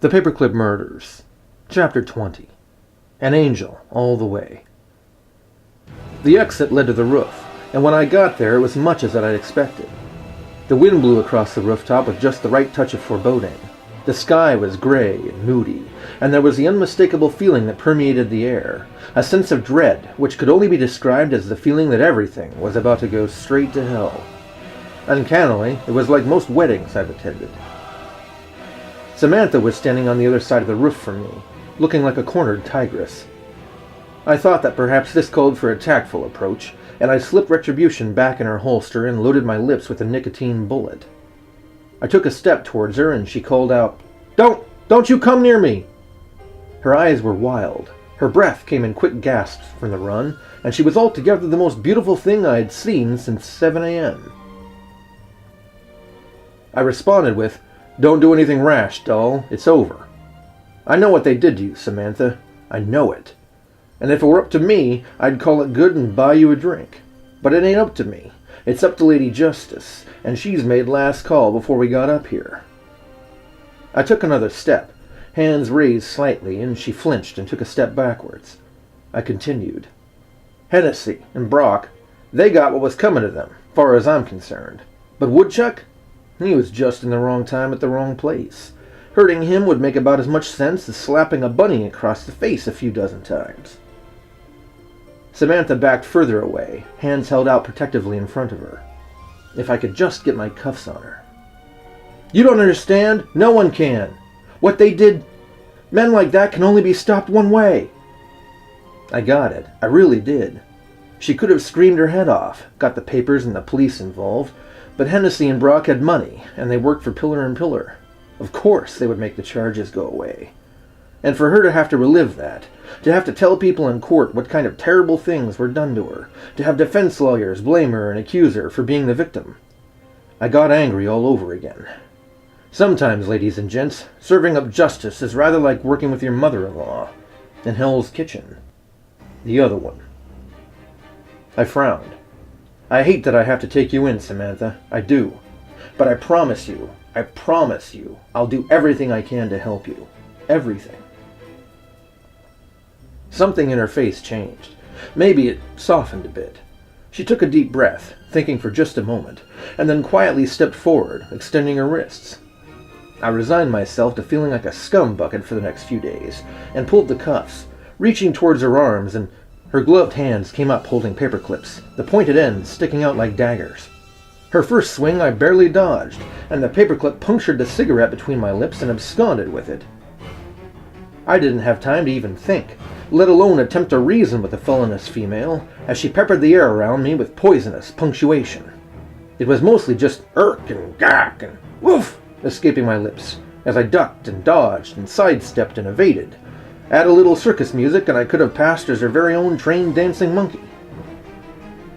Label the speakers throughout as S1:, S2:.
S1: The Paperclip Murders, Chapter 20. An Angel All the Way. The exit led to the roof, and when I got there it was much as I'd expected. The wind blew across the rooftop with just the right touch of foreboding. The sky was gray and moody, and there was the unmistakable feeling that permeated the air, a sense of dread which could only be described as the feeling that everything was about to go straight to hell. Uncannily, it was like most weddings I've attended. Samantha was standing on the other side of the roof from me, looking like a cornered tigress. I thought that perhaps this called for a tactful approach, and I slipped retribution back in her holster and loaded my lips with a nicotine bullet. I took a step towards her and she called out, Don't you come near me!" Her eyes were wild. Her breath came in quick gasps from the run, and she was altogether the most beautiful thing I had seen since 7 a.m. I responded with, "Don't do anything rash, doll. It's over. I know what they did to you, Samantha. I know it. And if it were up to me, I'd call it good and buy you a drink. But it ain't up to me. It's up to Lady Justice, and she's made last call before we got up here." I took another step, hands raised slightly, and she flinched and took a step backwards. I continued. "Hennessy and Brock, they got what was coming to them, far as I'm concerned. But Woodchuck? He was just in the wrong time at the wrong place. Hurting him would make about as much sense as slapping a bunny across the face a few dozen times." Samantha backed further away, hands held out protectively in front of her. If I could just get my cuffs on her. "You don't understand. No one can. What they did, men like that can only be stopped one way." I got it. I really did. She could have screamed her head off, got the papers and the police involved, but Hennessy and Brock had money, and they worked for Pillar and Pillar. Of course they would make the charges go away. And for her to have to relive that, to have to tell people in court what kind of terrible things were done to her, to have defense lawyers blame her and accuse her for being the victim. I got angry all over again. Sometimes, ladies and gents, serving up justice is rather like working with your mother-in-law in Hell's Kitchen. The other one. I frowned. "I hate that I have to take you in, Samantha. I do. But I promise you, I'll do everything I can to help you. Everything." Something in her face changed. Maybe it softened a bit. She took a deep breath, thinking for just a moment, and then quietly stepped forward, extending her wrists. I resigned myself to feeling like a scum bucket for the next few days, and pulled the cuffs, reaching towards her arms, and her gloved hands came up holding paperclips, the pointed ends sticking out like daggers. Her first swing I barely dodged, and the paperclip punctured the cigarette between my lips and absconded with it. I didn't have time to even think, let alone attempt to reason with the felonious female, as she peppered the air around me with poisonous punctuation. It was mostly just "irk" and "gack" and "woof" escaping my lips, as I ducked and dodged and sidestepped and evaded. Add a little circus music and I could have passed as her very own trained dancing monkey.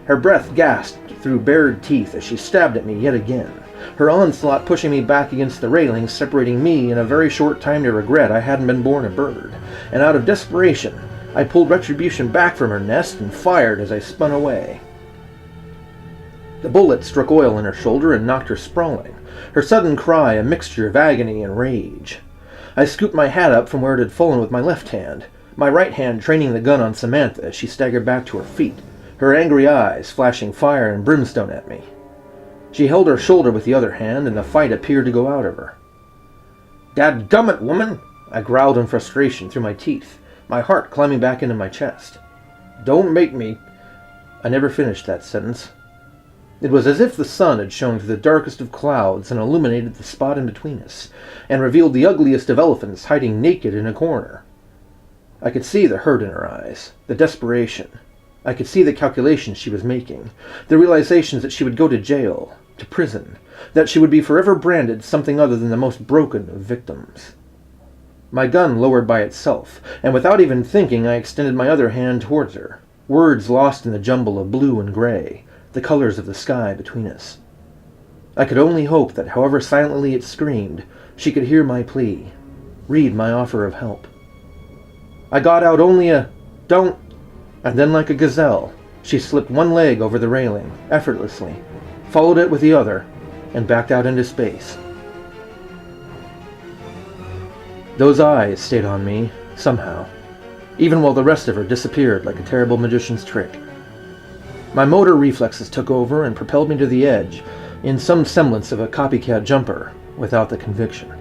S1: Her breath gasped through bared teeth as she stabbed at me yet again, her onslaught pushing me back against the railing, separating me in a very short time to regret I hadn't been born a bird, and out of desperation I pulled retribution back from her nest and fired as I spun away. The bullet struck oil in her shoulder and knocked her sprawling, her sudden cry a mixture of agony and rage. I scooped my hat up from where it had fallen with my left hand, my right hand training the gun on Samantha as she staggered back to her feet, her angry eyes flashing fire and brimstone at me. She held her shoulder with the other hand, and the fight appeared to go out of her. "Dadgummit, woman!" I growled in frustration through my teeth, my heart climbing back into my chest. "Don't make me—" I never finished that sentence. It was as if the sun had shone through the darkest of clouds and illuminated the spot in between us, and revealed the ugliest of elephants hiding naked in a corner. I could see the hurt in her eyes, the desperation. I could see the calculations she was making, the realizations that she would go to jail, to prison, that she would be forever branded something other than the most broken of victims. My gun lowered by itself, and without even thinking I extended my other hand towards her, words lost in the jumble of blue and gray, the colors of the sky between us. I could only hope that however silently it screamed, she could hear my plea, read my offer of help. I got out only a "don't," and then like a gazelle, she slipped one leg over the railing, effortlessly, followed it with the other, and backed out into space. Those eyes stayed on me, somehow, even while the rest of her disappeared like a terrible magician's trick. My motor reflexes took over and propelled me to the edge, in some semblance of a copycat jumper, without the conviction.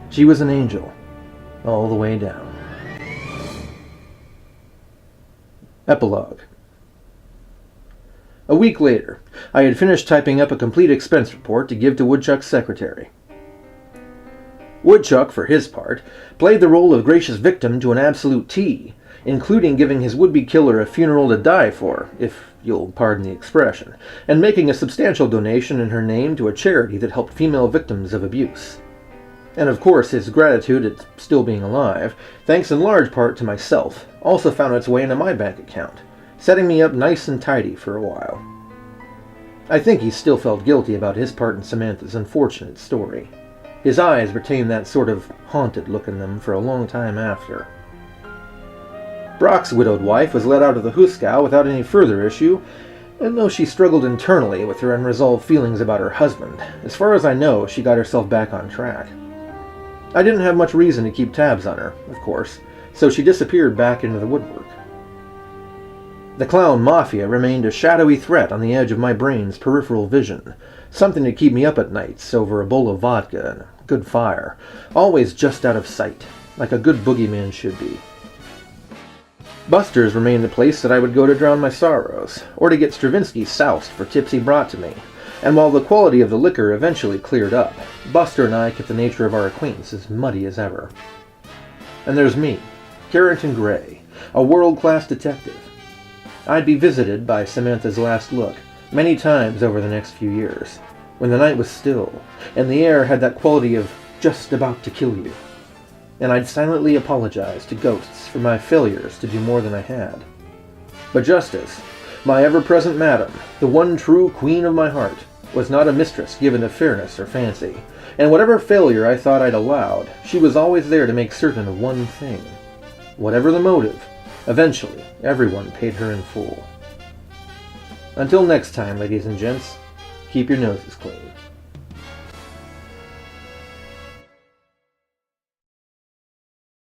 S1: She was an angel, all the way down. Epilogue. A week later, I had finished typing up a complete expense report to give to Woodchuck's secretary. Woodchuck, for his part, played the role of gracious victim to an absolute T, including giving his would-be killer a funeral to die for, if you'll pardon the expression, and making a substantial donation in her name to a charity that helped female victims of abuse. And of course, his gratitude at still being alive, thanks in large part to myself, also found its way into my bank account, setting me up nice and tidy for a while. I think he still felt guilty about his part in Samantha's unfortunate story. His eyes retained that sort of haunted look in them for a long time after. Brock's widowed wife was let out of the hoosegow without any further issue, and though she struggled internally with her unresolved feelings about her husband, as far as I know, she got herself back on track. I didn't have much reason to keep tabs on her, of course, so she disappeared back into the woodwork. The clown mafia remained a shadowy threat on the edge of my brain's peripheral vision, something to keep me up at nights over a bowl of vodka and a good fire, always just out of sight, like a good boogeyman should be. Buster's remained the place that I would go to drown my sorrows, or to get Stravinsky soused for tips he brought to me, and while the quality of the liquor eventually cleared up, Buster and I kept the nature of our acquaintance as muddy as ever. And there's me, Carrington Grey, a world-class detective. I'd be visited by Samantha's last look many times over the next few years, when the night was still, and the air had that quality of just about to kill you. And I'd silently apologize to ghosts for my failures to do more than I had. But Justice, my ever-present madam, the one true queen of my heart, was not a mistress given to fairness or fancy, and whatever failure I thought I'd allowed, she was always there to make certain of one thing. Whatever the motive, eventually everyone paid her in full. Until next time, ladies and gents, keep your noses clean.